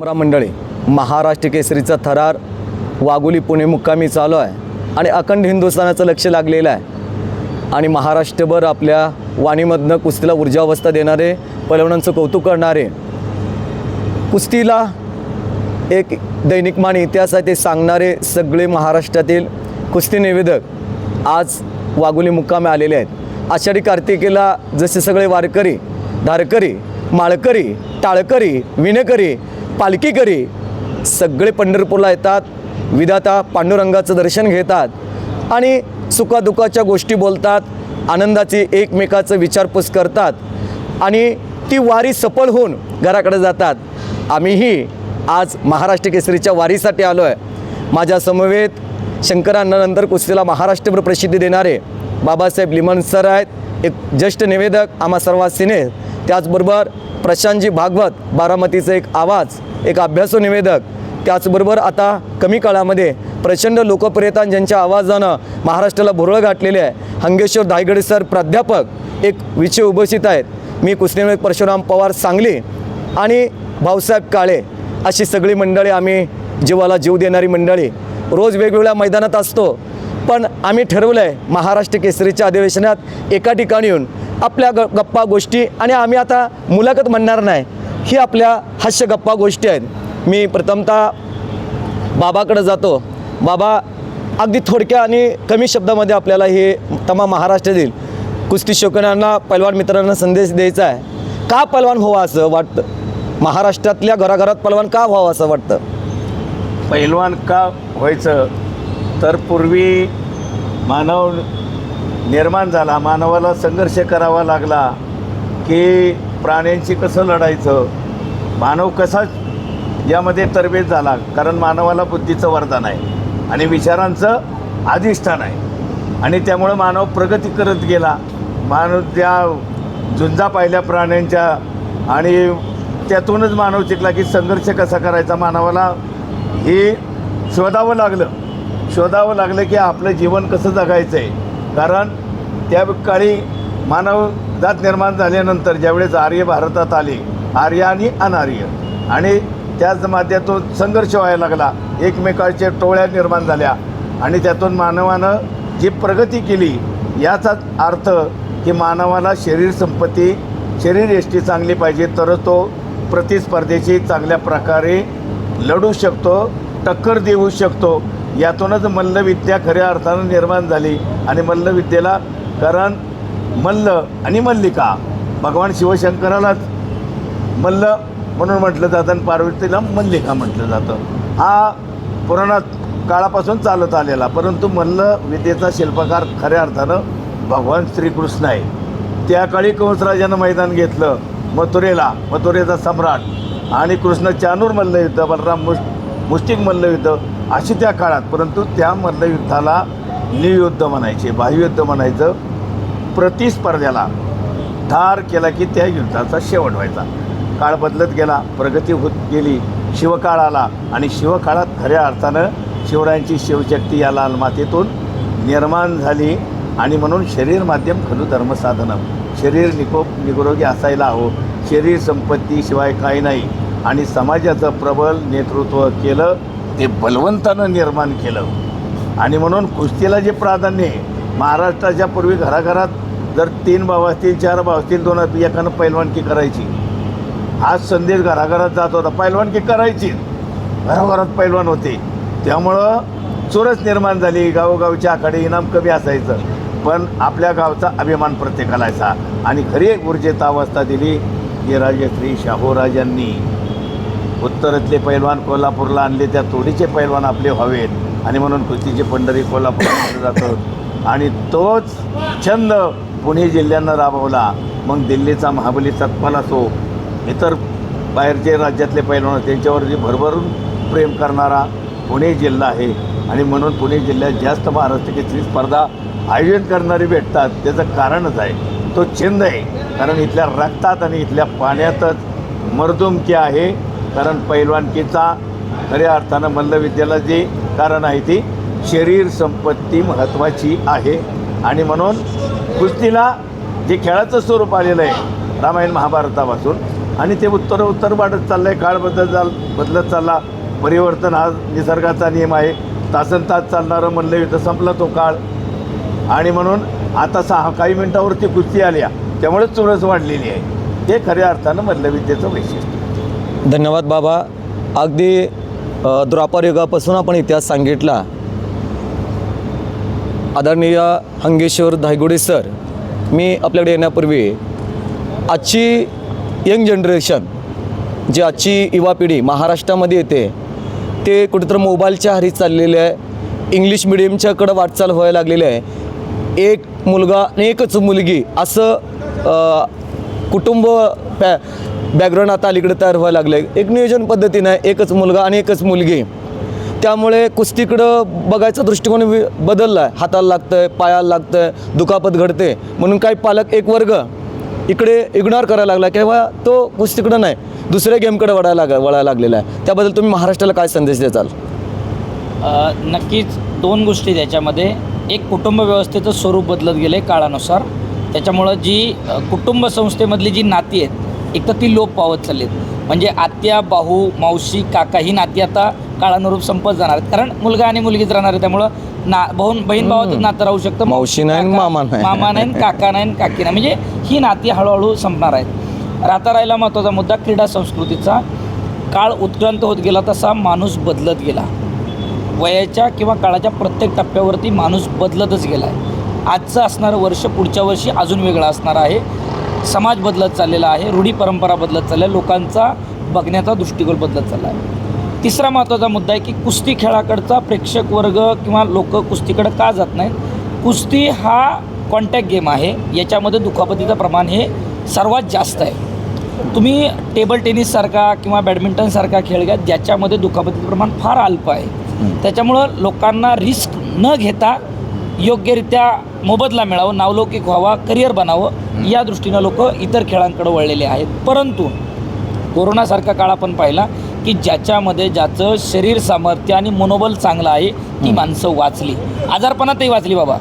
मंडळी, महाराष्ट्र केसरीचा थरार वाघोली पुणे मुक्कामी चालू आहे आणि अखंड हिंदुस्थानाचं लक्ष लागलेलं आहे आणि महाराष्ट्रभर आपल्या वाणीमधनं कुस्तीला ऊर्जावस्था देणारे पैलवानांचं कौतुक करणारे, कुस्तीला एक दैनिकमान इतिहास आहे ते सांगणारे सगळे महाराष्ट्रातील कुस्ती निवेदक आज वाघोली मुक्कामी आलेले आहेत। आषाढी कार्तिकेला जसे सगळे वारकरी, धारकरी, माळकरी, टाळकरी, विणकरी, पालखीकरी सगळे पंढरपूरला येतात, विधाता पांडुरंगाचं दर्शन घेतात आणि सुखादुःखाच्या गोष्टी बोलतात, आनंदाची एकमेकाचं विचारपूस करतात आणि ती वारी सफल होऊन घराकडे जातात। आम्हीही आज महाराष्ट्र केसरीच्या वारीसाठी आलो आहे। माझ्या समवेत शंकरानंतर कुस्तीला महाराष्ट्रभर प्रसिद्धी देणारे बाबासाहेब लिमण सर आहेत, एक ज्येष्ठ निवेदक आम्हा सर्वांसिने, त्याचबरोबर प्रशांतजी भागवत, बारामतीचं एक आवाज, एक अभ्यासू निवेदक, त्याचबरोबर आता कमी काळामध्ये प्रचंड लोकप्रियता ज्यांच्या आवाजानं महाराष्ट्राला भुरळ गाठलेले आहे, हंगेश्वर धायगडे सर प्राध्यापक एक विषय उपस्थित आहेत। मी कुस्तीनिवेदक परशुराम पवार सांगली आणि भाऊसाहेब काळे अशी सगळी मंडळी, आम्ही जीवाला जीव देणारी मंडळी रोज वेगवेगळ्या मैदानात असतो, पण आम्ही ठरवलं आहे महाराष्ट्र केसरीच्या अधिवेशनात एका ठिकाणी येऊन आपल्या गप्पा गोष्टी, आणि आम्ही आता मुलाखत म्हणणार नाही, ही आपल्या हास्य गप्पा गोष्टी आहेत। मी प्रथमतः बाबाकडे जातो। बाबा, अगदी थोडक्या आणि कमी शब्दामध्ये आपल्याला हे तमाम महाराष्ट्रातील कुस्ती शौकीनांना, पैलवान मित्रांना संदेश द्यायचा आहे। का पैलवान व्हावं असं वाटतं? महाराष्ट्रातल्या घराघरात पैलवान का व्हावं असं वाटतं? पैलवान का व्हायचं तर पूर्वी मानव निर्माण झाला, मानवाला संघर्ष करावा लागला की प्राण्यांशी कसं लढायचं, मानव कसा यामध्ये तरबेज झाला, कारण मानवाला बुद्धीचं वरदान आहे आणि विचारांचं अधिष्ठान आहे आणि त्यामुळं मानव प्रगती करत गेला। मानव त्या झुंजा पाहिल्या प्राण्यांच्या आणि त्यातूनच मानव शिकला की संघर्ष कसा करायचा। मानवाला हे शोधावं लागलं की आपलं जीवन कसं जगायचं आहे, कारण त्या काळी मानव जात निर्माण झाल्यानंतर ज्यावेळेस आर्य भारतात आले, आर्य आणि अनार्य, आणि त्याच माध्यमातून संघर्ष व्हायला लागला, एकमेकांच्या टोळ्या निर्माण झाल्या आणि त्यातून मानवानं जी प्रगती केली याचाच अर्थ की मानवाला शरीर संपत्ती, शरीर यष्टी चांगली पाहिजे तरच तो प्रतिस्पर्धेशी चांगल्या प्रकारे लढू शकतो, टक्कर देऊ शकतो। यातूनच मल्लविद्या खऱ्या अर्थानं निर्माण झाली आणि मल्लविद्येला, कारण मल्ल आणि मल्लिका भगवान शिवशंकरालाच मल्ल म्हणून म्हटलं जातं आणि पार्वतीला मल्लिका म्हटलं जातं। हा पुराणात काळापासून चालत आलेला, परंतु मल्ल विद्येचा शिल्पकार खऱ्या अर्थानं भगवान श्रीकृष्ण आहे। त्या काळी कंसराजानं मैदान घेतलं मथुरेचा सम्राट, आणि कृष्ण चानूर मल्लयुद्ध, बलराम मुष्टिक मल्लयुद्ध अशी त्या काळात, परंतु त्या मल्लयुद्धाला नियुद्ध म्हणायचे, बाह्ययुद्ध म्हणायचं। प्रतिस्पर्ध्याला ठार केला की त्या युद्धाचा शेवट व्हायचा। काळ बदलत गेला, प्रगती होत गेली, शिवकाळ आला आणि शिवकाळात खऱ्या अर्थानं शिवरायांची शिवशक्ती या लाल मातेतून निर्माण झाली आणि म्हणून शरीर माध्यम खलु धर्मसाधनम, शरीर निरोगी असायला हवं, शरीर संपत्तीशिवाय काही नाही, आणि समाजाचं प्रबल नेतृत्व केलं ते बलवंतानं निर्माण केलं। आणि म्हणून कुस्तीला जे प्राधान्य आहे, महाराष्ट्राच्या पूर्वी घराघरात जर 3 भाव असतील, 4 भाव असतील, 2 एकानं पैलवानकी करायची, हाच संदेश घराघरात जात होता, पैलवानकी करायची, घराघरात पैलवान होते, त्यामुळं चुरस निर्माण झाली। गावोगावच्या आखाडे इनाम कमी असायचं, पण आपल्या गावचा अभिमान प्रत्येकाला असा, आणि खरी ऊर्जेत अवस्था दिली की राजश्री शाहूराजांनी उत्तरेतले पैलवान कोल्हापूरला आणले, त्या तोडीचे पैलवान आपले व्हावेत, आणि म्हणून कुस्तीचे पंढरी कोल्हापूरला जातं आणि तोच छंद पुणे जिल्ह्यानं राबवला। मग दिल्लीचा महाबली सतपाल असो, इतर बाहेरचे राज्यातले पैलवान, त्यांच्यावरती भरभरून प्रेम करणारा पुणे जिल्हा आहे आणि म्हणून पुणे जिल्ह्यात जास्त महाराष्ट्र केसरी स्पर्धा आयोजन करणारे भेटतात। त्याचं कारणच आहे, तो छंद आहे, कारण इथल्या रक्तात आणि इथल्या पाण्यातच मर्दुमकी आहे, कारण पैलवानकीचा खऱ्या अर्थानं मल्लविद्येला जे कारण आहे ती शरीर संपत्ती महत्त्वाची आहे। आणि म्हणून कुस्तीला जे खेळाचं स्वरूप आलेलं आहे रामायण महाभारतापासून, आणि ते उत्तर वाढत चाललं आहे. काळ बदलत चालला. परिवर्तन हा निसर्गाचा नियम आहे. तासनतास चालणारं मल्लयुद्ध संपला तो काळ. आणि म्हणून आता काही मिनिटावरती कुस्ती आल्या, त्यामुळेच चुरस वाढलेली आहे. हे खऱ्या अर्थानं मल्लविद्येचं वैशिष्ट्य. धन्यवाद बाबा. अगदी द्वापार युगापासून आपण इतिहास सांगितला. आदरणीय हंगेश्वर धायगुडे सर, मी आपल्याकडे येण्यापूर्वी आजची यंग जनरेशन, जी आजची युवा पिढी महाराष्ट्रामध्ये येते, ते कुठेतरी मोबाईलच्या आहारी चाललेले आहे. इंग्लिश मिडियमच्याकडं वाटचाल व्हायला लागलेली आहे. एक मुलगा आणि एकच मुलगी असं कुटुंब बॅकग्राऊंड आता अलीकडे तयार व्हायला लागलं आहे. एक नियोजन पद्धतीनं आहे, एकच मुलगा आणि एकच मुलगी. त्यामुळे कुस्तीकडं बघायचा दृष्टिकोन बदलला आहे. हाताला लागतं आहे, पायाला लागतं आहे, दुखापत घडते म्हणून काही पालक एक वर्ग इकडे इग्नोर करायला लागला किंवा तो कुस्तीकडं नाही दुसऱ्या गेमकडे वळायला लागलेला आहे. त्याबद्दल तुम्ही महाराष्ट्राला काय संदेश द्याल? नक्कीच दोन गोष्टी त्याच्यामध्ये. एक, कुटुंब व्यवस्थेचं स्वरूप बदलत गेलं आहे काळानुसार. त्याच्यामुळं जी कुटुंब संस्थेमधली जी नाती आहेत, एक तर ती लोप पावत चालली आहेत. म्हणजे आत्या, भाऊ, मावशी, काका ही नाती आता काळानुरूप संपत जाणार आहेत. कारण मुलगा आणि मुलगीच राहणार आहे. त्यामुळं बहीण भावातच नातं राहू शकतं. मावशी नाही, मामा नाही, काका नाही, काकी नाही. म्हणजे ही नाती हळूहळू संपणार आहेत. राहिला महत्त्वाचा मुद्दा क्रीडा संस्कृतीचा. काळ उत्क्रांत होत गेला तसा माणूस बदलत गेला. वयाच्या किंवा काळाच्या प्रत्येक टप्प्यावरती माणूस बदलतच गेला आहे. आजचं असणारं वर्ष पुढच्या वर्षी अजून वेगळं असणार आहे. समाज बदलत चाललेला आहे. रूढी परंपरा बदलत चालल्या, लोकांचा बघण्याचा दृष्टिकोन बदलत चालला आहे. तिसरा महत्त्वाचा मुद्दा आहे की कुस्ती खेळाकडचा प्रेक्षक वर्ग किंवा लोक कुस्तीकडे का जात नाहीत? कुस्ती हा कॉन्टॅक्ट गेम आहे. याच्यामध्ये दुखापतीचं प्रमाण हे सर्वात जास्त आहे. तुम्ही टेबल टेनिससारखा किंवा बॅडमिंटनसारखा खेळ घ्या, ज्याच्यामध्ये दुखापतीचं प्रमाण फार अल्प आहे. त्याच्यामुळं लोकांना रिस्क न घेता योग्यरित्या मोबदला मिळावं, नावलौकिक व्हावा, करिअर बनावं, या दृष्टीनं लोक इतर खेळांकडे वळलेले आहेत. परंतु कोरोनासारखा काळ आपण पाहिला की ज्याचं शरीर सामर्थ्य आणि मनोबल चांगलं आहे ती माणसं वाचली, आजारपणातही वाचली बाबा.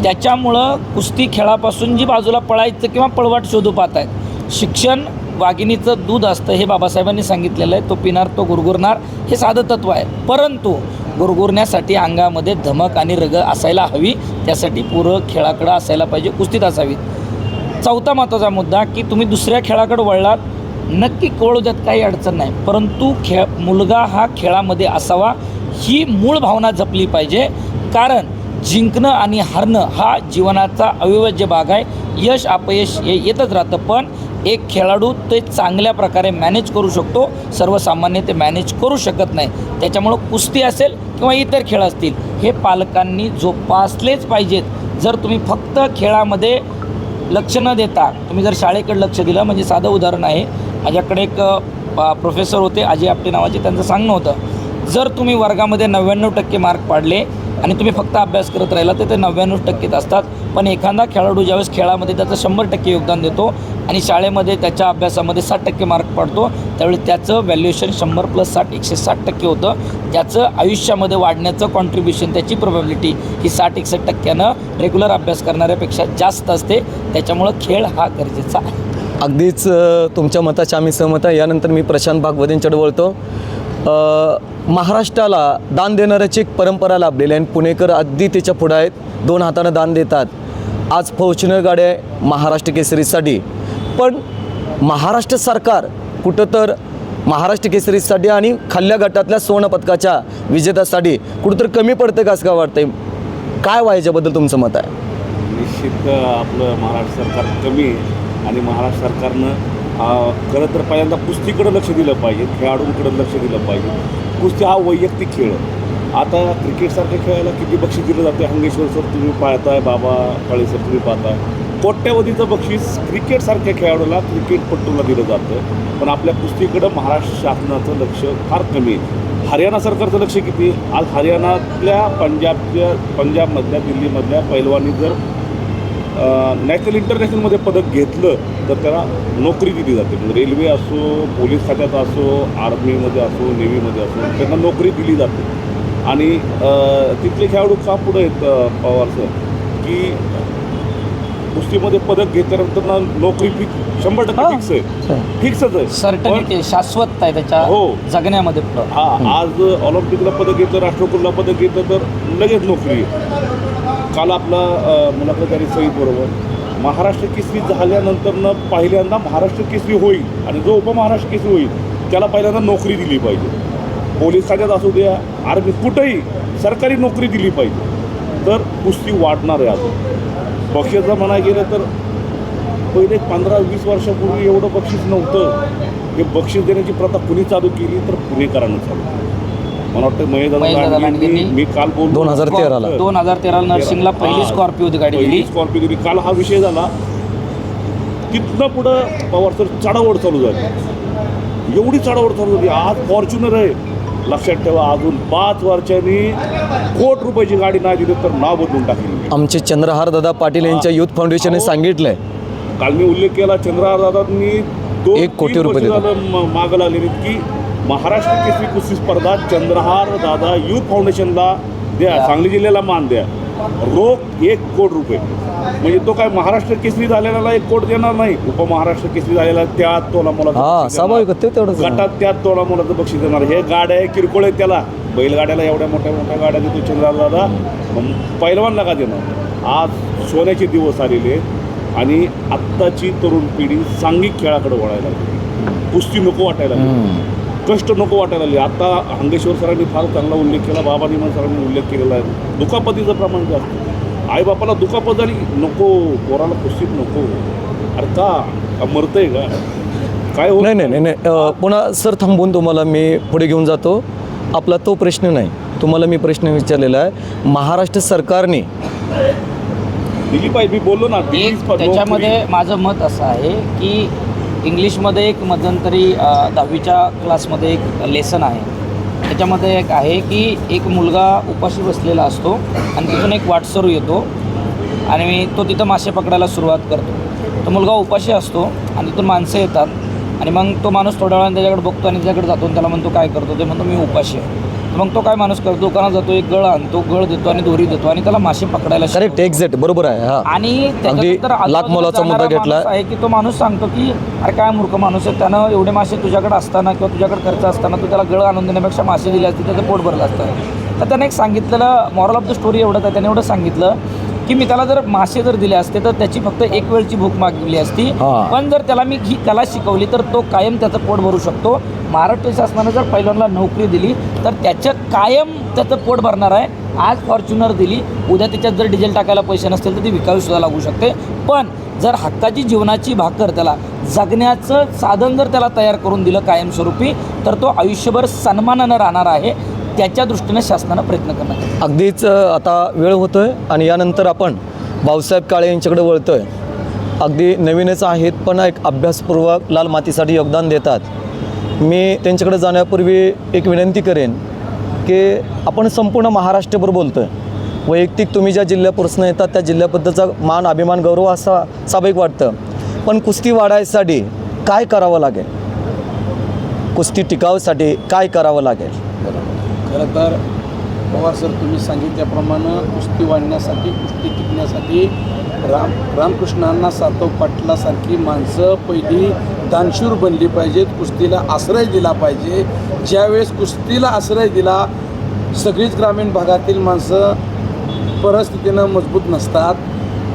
त्याच्यामुळं कुस्ती खेळापासून जी बाजूला पळायचं किंवा पळवाट शोधू पाहत आहेत. शिक्षण वाघिणीचं दूध असतं हे बाबासाहेबांनी सांगितलेलं आहे. तो पिणार तो गुरगुरणार, हे साधं तत्व आहे. परंतु गुरगुरण्यासाठी अंगामध्ये धमक आणि रग असायला हवी. त्यासाठी पोरं खेळाकडं असायला पाहिजे, कुस्तीत असावी. चौथा महत्त्वाचा मुद्दा की तुम्ही दुसऱ्या खेळाकडे वळलात, नक्की कळू द्यात, काही अडचण नाही. परंतु मुलगा हा खेळामध्ये असावा ही मूळ भावना जपली पाहिजे. कारण जिंकणं आणि हारणं हा जीवनाचा अविभाज्य भाग आहे. यश अपयश हे येतच राहतं, पण एक खेळाडू ते चांगल्या प्रकारे मॅनेज करू शकतो. सर्वसामान्य ते मॅनेज करू शकत नाही. त्याच्यामुळं कुस्ती असेल किंवा इतर खेळ असतील, हे पालकांनी जोपासलेच पाहिजेत. जर तुम्ही फक्त खेळामध्ये लक्ष न देता तुम्ही जर शाळेकडे लक्ष दिलं, म्हणजे साधं उदाहरण आहे, माझ्याकडे एक प्रोफेसर होते अजय आपटे नावाचे, त्यांचं सांगणं होतं, जर तुम्ही वर्गामध्ये 99% मार्क पाडले आणि तुम्ही फक्त अभ्यास करत राहिला तर ते 99% असतात. पण एखादा खेळाडू ज्यावेळेस खेळामध्ये त्याचं 100% योगदान देतो आणि शाळेमध्ये त्याच्या अभ्यासामध्ये 60% मार्क पाडतो, त्यावेळी त्याचं व्हॅल्युएशन 100 + 60 160% होतं. ज्याचं आयुष्यामध्ये वाढण्याचं कॉन्ट्रीब्युशन, त्याची प्रोबॅबिलिटी ही 60-61% रेग्युलर अभ्यास करणाऱ्यापेक्षा जास्त असते. त्याच्यामुळं खेळ हा गरजेचा आहे. अगदीच तुमच्या मताची आम्ही सहमत आहे. यानंतर मी प्रशांत भागवतेंच्याकडे वळतो. महाराष्ट्राला दान देणाऱ्याची एक परंपरा लाभलेली आहे आणि पुणेकर अगदी त्याच्या पुढं आहेत, 2 हातानं दान देतात. आज फॉर्च्युनर गाड्या आहे महाराष्ट्र केसरीसाठी, पण महाराष्ट्र सरकार कुठं तर महाराष्ट्र केसरीसाठी आणि खाल्ल्या गटातल्या स्वर्ण पदकाच्या विजेत्यासाठी कुठंतरी कमी पडतं का असं का वाटतंय? काय व्हायच्याबद्दल तुमचं मत आहे? निश्चित आपलं महाराष्ट्र सरकार कमी आहे आणि महाराष्ट्र सरकारनं खरं तर पहिल्यांदा कुस्तीकडं लक्ष दिलं पाहिजे, खेळाडूंकडं लक्ष दिलं पाहिजे. कुस्ती हा वैयक्तिक खेळ. आता क्रिकेटसारख्या खेळायला किती बक्षीस दिलं जाते? हंगेश्वर सर तुम्ही पाहताय, बाबा काळे सर तुम्ही पाहताय, कोट्यवधीचं बक्षीस क्रिकेटसारख्या खेळाडूला, क्रिकेटपटूला दिलं जातं. पण आपल्या कुस्तीकडं महाराष्ट्र शासनाचं लक्ष फार कमी आहे. हरियाणा सरकारचं लक्ष किती? आज हरियाणातल्या पंजाबमधल्या दिल्लीमधल्या पैलवानी जर नॅशनल इंटरनॅशनलमध्ये पदक घेतलं तर त्याला नोकरी दिली जाते. म्हणजे रेल्वे असो, पोलीस खात्यात असो, आर्मीमध्ये असो, नेव्हीमध्ये असो, त्यांना नोकरी दिली जाते. आणि तिथले खेळाडू का पुढे आहेत पवार सर, की कुस्तीमध्ये पदक घेतल्यानंतर ना नोकरी फिक्स 100% हा. फिक्स आहे, फिक्सच आहे. सर्टनिटी शाश्वत आहे त्याच्या हो. जगण्यामध्ये पुढं. हा, आज ऑलिम्पिकला पदक घेतलं, राष्ट्रकुलला पदक घेतलं तर लगेच नोकरी आहे. काल आपला मुलाखतदारी सईद बरोबर महाराष्ट्र केसरी झाल्यानंतरनं पहिल्यांदा महाराष्ट्र केसरी होईल आणि जो उपमहाराष्ट्र केसरी होईल त्याला पहिल्यांदा नोकरी दिली पाहिजे. पोलीस खात्यात असू द्या, आर्मी, कुठेही सरकारी नोकरी दिली पाहिजे. तर कुस्ती वाढणार आहे. अजून बक्षीसचं म्हणायला गेलं तर पहिले 15-20 वर्षापूर्वी एवढं बक्षीस नव्हतं. हे बक्षीस देण्याची प्रथा कुणी चालू केली तर पुणेकरांनं चालू केली. मला वाटतं महेशदादा लांडगेंनी मी काल बोललो 2013ला. 2013 नर्सिंगला पहिली स्कॉर्पिओ गाडी दिली. स्कॉर्पिओ दिली. काल हा विषय झाला. तिथनं पुढं पवार सर चढावड चालू झाली. एवढी चढावड चालू झाली. आज फॉर्च्युनर आहे. लक्षात ठेवा, अजून 5 वर्षांनी कोटी रुपयाची गाडी नाही दिली तर नाव बदलून टाकेल. आमचे चंद्रहार दादा पाटील यांच्या युथ फाउंडेशनने सांगितलंय काल मी उल्लेख केला, चंद्रहार दादांनी 1 कोटी रुपये मागं लागलेले की महाराष्ट्र केसरी कुस्ती स्पर्धा चंद्रहार दादा युथ फाउंडेशनला द्या, सांगली जिल्ह्याला मान द्या. रोख 1 कोटी रुपये. म्हणजे तो काय महाराष्ट्र केसरी झालेला 1 कोटी देणार नाही, उपमहाराष्ट्र केसरी झालेला त्यात तोला मुलाचं स्वाभाविक तेवढंच. गटात त्यात तोला मुलाचं बक्षीस देणार. हे गाड्या आहे किरकोळ आहे, त्याला बैलगाड्याला एवढ्या मोठ्या मोठ्या गाड्या देतो चंद्रहार दादा, पहिलवानला का देणार. आज सोन्याचे दिवस आलेले आणि आत्ताची तरुण पिढी सांघिक खेळाकडे वळायला लागली. कुस्ती नको वाटायला लागली, कष्ट नको वाटायला लागले. आता हंगेश्वर सरांनी फार चांगला उल्लेख केला, बाबा निमन सरांनी उल्लेख केलेला आहे. दुखापतीचं प्रमाण जास्त. आईबापाला दुखापत झाली, नको पोराला कुस्तीत नको. अरे का मरतंय का काय होत नाही. पुन्हा सर थांबून तुम्हाला मी पुढे घेऊन जातो. आपला तो प्रश्न नाही, तुम्हाला मी प्रश्न विचारलेला आहे. महाराष्ट्र सरकारने दिली पाहिजे. मी बोललो ना, त्याच्यामध्ये माझं मत असं आहे की इंग्लिशमध्ये एक मध्यंतरी 10वीच्या क्लासमध्ये एक लेसन आहे. त्याच्यामध्ये एक आहे की एक मुलगा उपाशी बसलेला असतो आणि तिथून एक वाटसरू येतो आणि तो तिथं मासे पकडायला सुरुवात करतो. तो मुलगा उपाशी असतो आणि तिथून माणसं येतात आणि मग तो माणूस थोड्या वेळाने त्याच्याकडे बघतो आणि त्याच्याकडे जातो आणि त्याला म्हणतो काय करतो, ते म्हणतो मी उपाशी आहे. मग तो काय माणूस करतो, दुकानात जातो, एक गळ आणतो, गळ देतो आणि दोरी देतो आणि त्याला मासे पकडायला करेक्ट एक्झॅक्ट बरोबर आहे. हा आणि अगदी लाख मोलाचा मुद्दा घेतला आहे की तो माणूस सांगतो की अरे काय मूर्ख माणूस आहे, त्यानं एवढे मासे तुझ्याकडे असताना किंवा तुझ्याकडे खर्च असताना तू त्याला गळ आणून देण्यापेक्षा मासे दिले असते त्याचं पोट भरलं असतं. तर त्याने एक सांगितलेलं मॉरल ऑफ द स्टोरी एवढंच आहे. त्याने एवढं सांगितलं की मी त्याला जर मासे जर दिले असते तर त्याची फक्त एक वेळची भूक मागली असती, पण जर त्याला मी ही कला शिकवली तर तो कायम त्याचं पोट भरू शकतो. महाराष्ट्र शासनानं जर पैलवानला नोकरी दिली तर त्याचं कायम त्याचं पोट भरणार आहे. आज फॉर्च्युनर दिली, उद्या त्याच्यात जर डिझेल टाकायला पैसे नसतील तर ती विकावीसुद्धा लागू शकते. पण जर हक्काची जीवनाची भाकर, त्याला जगण्याचं साधन जर त्याला तयार करून दिलं कायमस्वरूपी, तर तो आयुष्यभर सन्मानानं राहणार आहे. त्याच्या दृष्टीने शासनानं प्रयत्न करणार. अगदीच आता वेळ होतोय आणि यानंतर आपण भाऊसाहेब काळे यांच्याकडे वळतोय. अगदी नवीनच आहेत पण एक अभ्यासपूर्वक लाल मातीसाठी योगदान देतात. मी त्यांच्याकडे जाण्यापूर्वी एक विनंती करेन की आपण संपूर्ण महाराष्ट्रभर बोलतो आहे. वैयक्तिक तुम्ही ज्या जिल्ह्यापासून येतात त्या जिल्ह्याबद्दलचा मान, अभिमान, गौरव असा स्वाभाविक वाटतं. पण कुस्ती वाढायसाठी काय करावं लागेल, कुस्ती टिकावसाठी काय करावं लागेल? खरं तर पवार सर तुम्ही सांगितल्याप्रमाणे कुस्ती वाढण्यासाठी, कुस्ती टिकण्यासाठी रामकृष्णांना सातव पाटलासारखी माणसं पहिली दानशूर बनली पाहिजेत. कुस्तीला आश्रय दिला पाहिजे. ज्यावेळेस कुस्तीला आश्रय दिला, सगळीच ग्रामीण भागातील माणसं परिस्थितीनं मजबूत नसतात.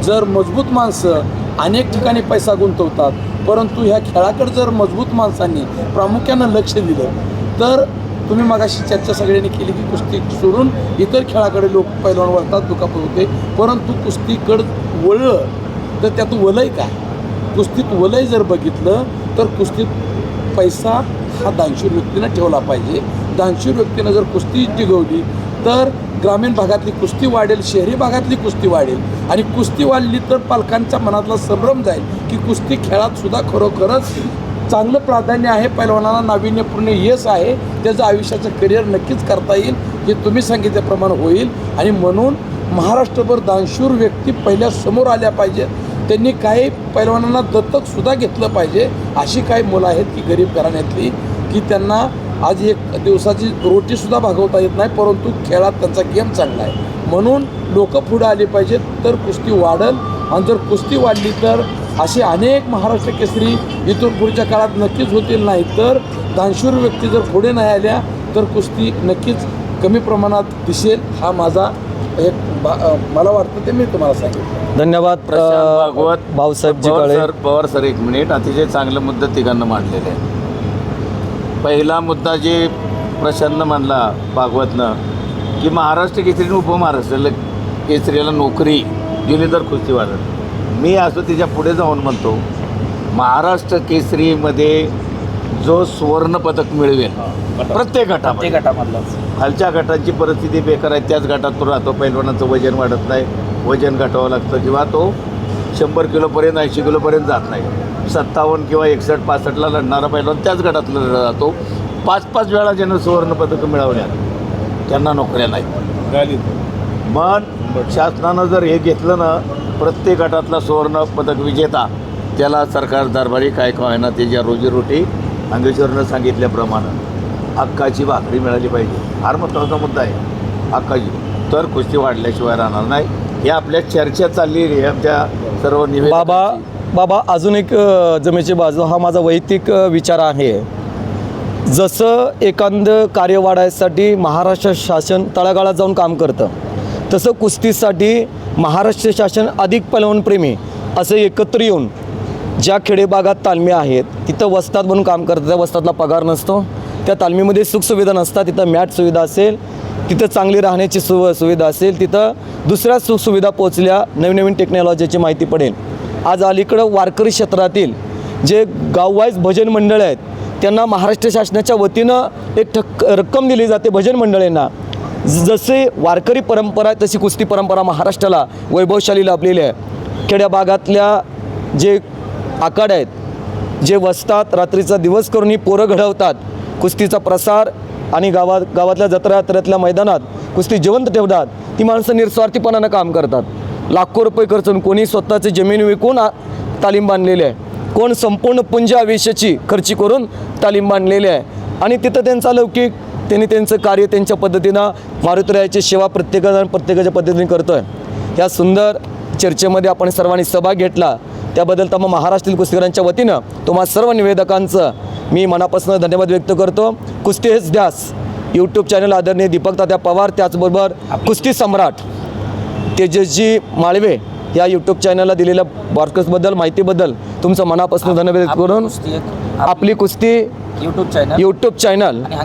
जर मजबूत माणसं अनेक ठिकाणी पैसा गुंतवतात, परंतु ह्या खेळाकडे जर मजबूत माणसांनी प्रामुख्यानं लक्ष दिलं तर तुम्ही मगाशी चर्चा सगळ्यांनी केली की कुस्ती सोडून इतर खेळाकडे लोक पैलवान वळतात, दुखापत होते. परंतु कुस्तीकडं वळलं तर त्यात वलय काय? कुस्तीत वलय जर बघितलं तर कुस्तीत पैसा हा दानशूर व्यक्तीनं ठेवला पाहिजे. दानशूर व्यक्तीनं जर कुस्ती टिकवली तर ग्रामीण भागातली कुस्ती वाढेल, शहरी भागातली कुस्ती वाढेल. आणि कुस्ती वाढली तर पालकांच्या मनातला संभ्रम जाईल की कुस्ती खेळात सुद्धा खरोखरच चांगलं प्राधान्य आहे, पैलवानाला नाविन्यपूर्ण यश आहे, त्याचं आयुष्याचं करिअर नक्कीच करता येईल. हे तुम्ही सांगितल्याप्रमाणे होईल. आणि म्हणून महाराष्ट्रभर दानशूर व्यक्ती पहिल्या समोर आल्या पाहिजेत. त्यांनी काही पैलवानांना दत्तकसुद्धा घेतलं पाहिजे. अशी काही मुलं आहेत की गरीब घराण्यातली की त्यांना आज एक दिवसाची रोटीसुद्धा भागवता येत नाही, परंतु खेळात त्यांचा गेम चांगला आहे. म्हणून लोक पुढं आले पाहिजेत तर कुस्ती वाढेल आणि जर कुस्ती वाढली तर असे अनेक महाराष्ट्र केसरी इथून पुढच्या काळात नक्कीच होतील. नाही तर दानशूर व्यक्ती जर पुढे नाही आल्या तर कुस्ती नक्कीच कमी प्रमाणात दिसेल. हा माझा एक मला वाटतं ते मी तुम्हाला सांगितलं. धन्यवाद प्रशांत भागवत भाऊसाहेबजी काळे. पवार सर एक मिनिट. अतिशय चांगलं मुद्दा तिघांना मांडलेले आहे. पहिला मुद्दा जे प्रशांतनं मांडला भागवतनं की महाराष्ट्र केसरी उपमहाराष्ट्राला केसरीला नोकरी दिली तर कुस्ती वाढत. मी असं त्याच्या पुढे जाऊन म्हणतो महाराष्ट्र केसरीमध्ये जो सुवर्णपदक मिळवेल प्रत्येक ते गटामध्ये, गटामधलाच खालच्या गटांची परिस्थिती बेकार आहे, त्याच गटात तो राहतो. पैलवानाचं वजन वाढत नाही, वजन घटावं लागतं किंवा तो 100 किलोपर्यंत 80 किलोपर्यंत जात नाही. 57 किंवा 61 65ला लढणारा पैलवान त्याच गटात लढला जातो. 5-5 वेळा ज्यानं सुवर्णपदकं मिळवल्या त्यांना नोकऱ्या नाहीत. झाली मग शासनानं जर हे घेतलं ना, प्रत्येक गटातला सुवर्णपदक विजेता त्याला सरकार दरबारी काय काय ना त्याच्या रोजीरोटी अंगेश्वरनं सांगितल्याप्रमाणे हक्काची भाकरी मिळाली पाहिजे. फार महत्त्वाचा मुद्दा आहे हक्काची. तर कुस्ती वाढल्याशिवाय राहणार नाही. हे आपल्या चर्चा चालली आहे आमच्या सर्व बाबा अजून एक जमेची बाजू, हा माझा वैयक्तिक विचार आहे. जसं एखादं कार्य वाढायसाठी महाराष्ट्र शासन तळागाळात जाऊन काम करतं, तसं कुस्तीसाठी महाराष्ट्र शासन अधिक पैलवानप्रेमी असं एकत्र येऊन ज्या खेडेभागात तालमी आहेत तिथं वस्ताद म्हणून काम करतं. त्या वस्तादला पगार नसतो, त्या तालमीमध्ये सुखसुविधा नसतात. तिथं मॅट सुविधा असेल, तिथं चांगली राहण्याची सुविधा असेल, तिथं दुसऱ्या सुखसुविधा पोचल्या, नवीन टेक्नॉलॉजीची माहिती पडेल. आज अलीकडं वारकरी क्षेत्रातील जे गाववाईज भजन मंडळ आहेत त्यांना महाराष्ट्र शासनाच्या वतीनं एक रक्कम दिली जाते भजन मंडळींना. जसे वारकरी परंपरा तशी कुस्ती परंपरा महाराष्ट्राला वैभवशाली लाभलेली आहे. खेड्या भागातल्या जे आखाडे आहेत, जे वसतात रात्रीचा दिवस करून ही पोरं घडवतात, कुस्तीचा प्रसार आणि गावातल्या जत्रा यात्रेतल्या मैदानात कुस्ती जिवंत ठेवतात. ती माणसं निस्वार्थीपणानं काम करतात. लाखो रुपये खर्चून, कोणी स्वतःची जमीन विकून तालीम बांधलेली आहे, कोण संपूर्ण पुंज आयुष्याची खर्ची करून तालीम बांधलेली आहे. आणि तिथं त्यांचा लौकिक त्यांनी त्यांचं कार्य त्यांच्या पद्धतीनं मारुतीरायाची सेवा प्रत्येकाच्या पद्धतीने करतो आहे. ह्या सुंदर चर्चेमध्ये आपण सर्वांनी सहभाग घेतला त्याबद्दल तमाम महाराष्ट्रीय कुस्तीगरांच्या वतीनं तुम्हा सर्व निवेदकांचं मी मनापासून धन्यवाद व्यक्त करतो. कुस्ती हेच ध्यास यूट्यूब चॅनल आदरणीय दीपक तात्या पवार, त्याचबरोबर कुस्ती सम्राट तेजस्जी माळवे या यूट्यूब चॅनलला दिलेल्या ब्रॉडकास्टबद्दल माहितीबद्दल तुमचं मनापासून धन्यवाद व्यक्त करून आपली कुस्ती यूट्यूब चॅनल आणि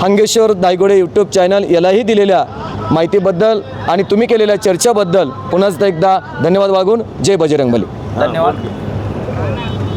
हंगेश्वर दायगोडे यूट्यूब चॅनल यालाही दिलेल्या माहितीबद्दल आणि तुम्ही केलेल्या चर्चेबद्दल पुन्हा एकदा धन्यवाद मागून जय बजरंगबली. धन्यवाद.